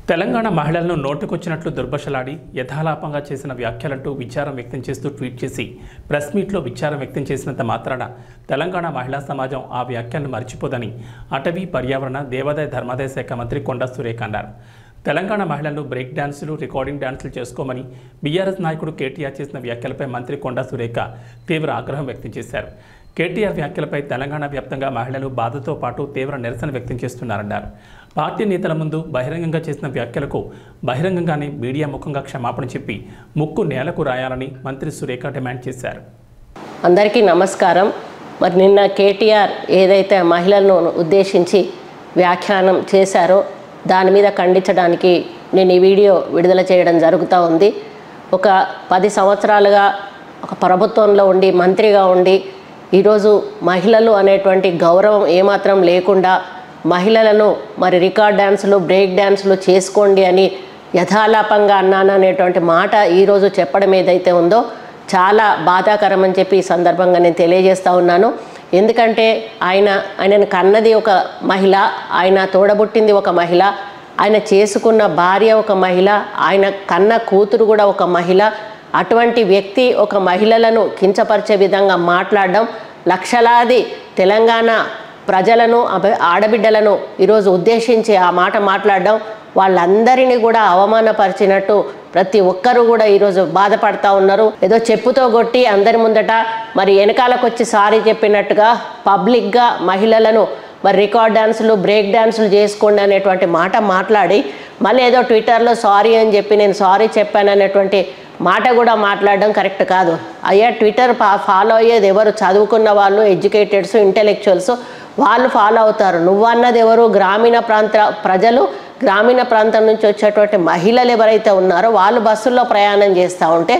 తెలంగాణ మహిళలను నోటుకొచ్చినట్లు దుర్భషలాడి యథాలాపంగా చేసిన వ్యాఖ్యలంటూ విచారం వ్యక్తం చేస్తూ ట్వీట్ చేసి ప్రెస్ మీట్లో విచారం వ్యక్తం చేసినంత మాత్రాన తెలంగాణ మహిళా సమాజం ఆ వ్యాఖ్యలను మర్చిపోదని అటవీ పర్యావరణ దేవాదాయ ధర్మాదాయ శాఖ మంత్రి కొండా సురేఖ అన్నారు. తెలంగాణ మహిళలను బ్రేక్ డాన్సులు రికార్డింగ్ డాన్సులు చేసుకోమని బీఆర్ఎస్ నాయకుడు కేటీఆర్ చేసిన వ్యాఖ్యలపై మంత్రి కొండా సురేఖ తీవ్ర ఆగ్రహం వ్యక్తం చేశారు. కేటీఆర్ వ్యాఖ్యలపై తెలంగాణ వ్యాప్తంగా మహిళలు బాధతో పాటు తీవ్ర నిరసన వ్యక్తం చేస్తున్నారన్నారు. పార్టీ నేతల ముందు బహిరంగంగా చేసిన వ్యాఖ్యలకు బహిరంగంగానే మీడియా ముఖంగా క్షమాపణ చెప్పి ముక్కు నేలకు రాయాలని మంత్రి సురేఖ డిమాండ్ చేశారు. అందరికీ నమస్కారం. మరి నిన్న కేటీఆర్ ఏదైతే మహిళలను ఉద్దేశించి వ్యాఖ్యానం చేశారో దాని మీద ఖండించడానికి నేను ఈ వీడియో విడుదల చేయడం జరుగుతూ ఉంది. ఒక 10 సంవత్సరాలుగా ఒక ప్రభుత్వంలో ఉండి మంత్రిగా ఉండి ఈరోజు మహిళలు అనేటువంటి గౌరవం ఏమాత్రం లేకుండా మహిళలను మరి రికార్డ్ డ్యాన్సులు బ్రేక్ డ్యాన్సులు చేసుకోండి అని యథాలాపంగా అన్నాను అనేటువంటి మాట ఈరోజు చెప్పడం ఏదైతే ఉందో చాలా బాధాకరం అని చెప్పి ఈ సందర్భంగా నేను తెలియజేస్తూ ఉన్నాను. ఎందుకంటే ఆయనను కన్నది ఒక మహిళ, ఆయన తోడబుట్టింది ఒక మహిళ, ఆయన చేసుకున్న భార్య ఒక మహిళ, ఆయన కన్న కూతురు కూడా ఒక మహిళ. అటువంటి వ్యక్తి ఒక మహిళలను కించపరిచే విధంగా మాట్లాడడం, లక్షలాది తెలంగాణ ప్రజలను ఆడబిడ్డలను ఈరోజు ఉద్దేశించి ఆ మాట మాట్లాడడం, వాళ్ళందరినీ కూడా అవమానపరిచినట్టు ప్రతి ఒక్కరూ కూడా ఈరోజు బాధపడతా ఉన్నారు. ఏదో చెప్పుతో కొట్టి అందరి ముందట మరి వెనకాలకు వచ్చి సారీ చెప్పినట్టుగా పబ్లిక్గా మహిళలను మరి రికార్డ్ డ్యాన్సులు బ్రేక్ డ్యాన్సులు చేసుకోండి అనేటువంటి మాట మాట్లాడి మళ్ళీ ఏదో ట్విట్టర్లో సారీ అని చెప్పి నేను సారీ చెప్పాను అనేటువంటి మాట కూడా మాట్లాడడం కరెక్ట్ కాదు. అయ్యా, ట్విట్టర్ ఫాలో అయ్యేది ఎవరు? చదువుకున్న వాళ్ళు, ఎడ్యుకేటెడ్స్, ఇంటెలెక్చువల్స్, వాళ్ళు ఫాలో అవుతారు. నువ్వన్నది ఎవరు? గ్రామీణ ప్రాంత ప్రజలు, గ్రామీణ ప్రాంతం నుంచి వచ్చేటువంటి మహిళలు ఎవరైతే ఉన్నారో వాళ్ళు బస్సుల్లో ప్రయాణం చేస్తూ ఉంటే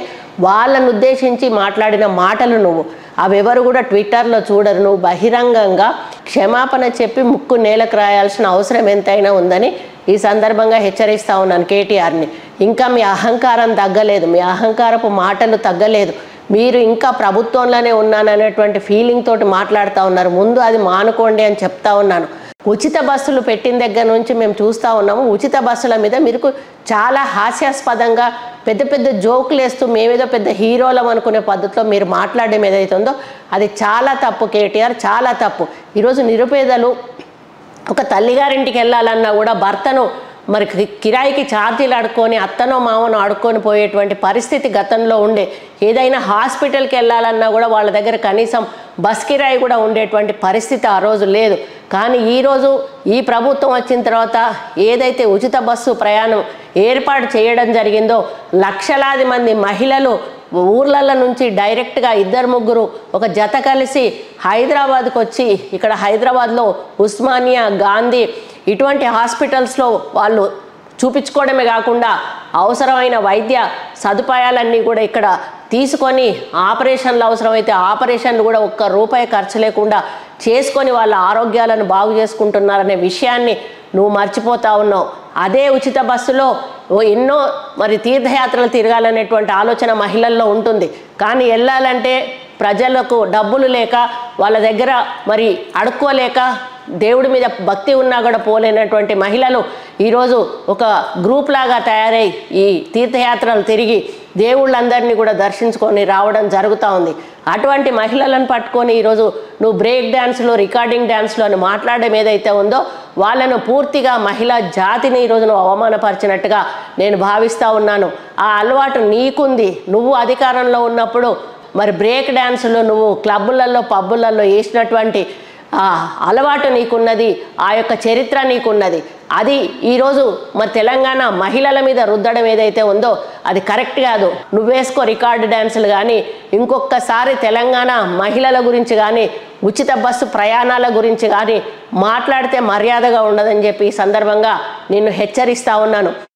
వాళ్ళను ఉద్దేశించి మాట్లాడిన మాటలు నువ్వు అవెవరు కూడా ట్విట్టర్లో చూడరు. నువ్వు బహిరంగంగా క్షమాపణ చెప్పి ముక్కు నేలకు రాయాల్సిన అవసరం ఎంతైనా ఉందని ఈ సందర్భంగా హెచ్చరిస్తూ ఉన్నాను కేటీఆర్ని. ఇంకా మీ అహంకారం తగ్గలేదు, మీ అహంకారపు మాటలు తగ్గలేదు. మీరు ఇంకా ప్రభుత్వంలోనే ఉన్నాననేటువంటి ఫీలింగ్ తోటి మాట్లాడుతూ ఉన్నారు. ముందు అది మానుకోండి అని చెప్తా ఉన్నాను. ఉచిత బస్సులు పెట్టిన దగ్గర నుంచి మేము చూస్తూ ఉన్నాము. ఉచిత బస్సుల మీద మీరు చాలా హాస్యాస్పదంగా పెద్ద పెద్ద జోకులు వేస్తూ మేమేదో పెద్ద హీరోలం అనుకునే పద్ధతిలో మీరు మాట్లాడడం ఏదైతే ఉందో అది చాలా తప్పు కేటీఆర్, చాలా తప్పు. ఈరోజు నిరుపేదలు ఒక తల్లిగారింటికి వెళ్ళాలన్నా కూడా భర్తను మరి కిరాయికి ఛార్జీలు అడుక్కొని అత్తనో మామనో అడుక్కొని పోయేటువంటి పరిస్థితి గతంలో ఉండే. ఏదైనా హాస్పిటల్కి వెళ్ళాలన్నా కూడా వాళ్ళ దగ్గర కనీసం బస్ కిరాయి కూడా ఉండేటువంటి పరిస్థితి ఆ రోజు లేదు. కానీ ఈరోజు ఈ ప్రభుత్వం వచ్చిన తర్వాత ఏదైతే ఉచిత బస్సు ప్రయాణం ఏర్పాటు చేయడం జరిగిందో లక్షలాది మంది మహిళలు ఊర్లలో నుంచి డైరెక్ట్గా 2-3 ఒక జత కలిసి హైదరాబాద్కు వచ్చి ఇక్కడ హైదరాబాద్లో ఉస్మానియా, గాంధీ ఇటువంటి హాస్పిటల్స్లో వాళ్ళు చూపించుకోవడమే కాకుండా అవసరమైన వైద్య సదుపాయాలన్నీ కూడా ఇక్కడ తీసుకొని ఆపరేషన్లు అవసరమైతే ఆపరేషన్లు కూడా ₹1 ఖర్చు లేకుండా చేసుకొని వాళ్ళ ఆరోగ్యాలను బాగు చేసుకుంటున్నారనే విషయాన్ని నువ్వు మర్చిపోతా ఉన్నావు. అదే ఉచిత బస్సులో ఎన్నో మరి తీర్థయాత్రలు తిరగాలనేటువంటి ఆలోచన మహిళల్లో ఉంటుంది. కానీ వెళ్ళాలంటే ప్రజలకు డబ్బులు లేక వాళ్ళ దగ్గర మరి అడుక్కోలేక దేవుడి మీద భక్తి ఉన్నా కూడా పోలేనటువంటి మహిళలు ఈరోజు ఒక గ్రూప్ లాగా తయారై ఈ తీర్థయాత్రలు తిరిగి దేవుళ్ళందరినీ కూడా దర్శించుకొని రావడం జరుగుతూ ఉంది. అటువంటి మహిళలను పట్టుకొని ఈరోజు నువ్వు బ్రేక్ డ్యాన్సులు రికార్డింగ్ డ్యాన్సులు అని మాట్లాడడం ఏదైతే ఉందో వాళ్ళను పూర్తిగా మహిళా జాతిని ఈరోజు నువ్వు అవమానపరిచినట్టుగా నేను భావిస్తూ ఉన్నాను. ఆ అలవాటు నీకుంది. నువ్వు అధికారంలో ఉన్నప్పుడు మరి బ్రేక్ డ్యాన్సులు నువ్వు క్లబ్బులలో పబ్బులలో వేసినటువంటి అలవాటు నీకున్నది, ఆ యొక్క చరిత్ర నీకున్నది. అది ఈరోజు మరి తెలంగాణ మహిళల మీద రుద్దడం ఏదైతే ఉందో అది కరెక్ట్ కాదు. నువ్వేసుకో రికార్డు డ్యాన్సులు కానీ ఇంకొకసారి తెలంగాణ మహిళల గురించి కానీ ఉచిత బస్సు ప్రయాణాల గురించి కానీ మాట్లాడితే మర్యాదగా ఉండదని చెప్పి ఈ సందర్భంగా నిన్ను హెచ్చరిస్తూ ఉన్నాను.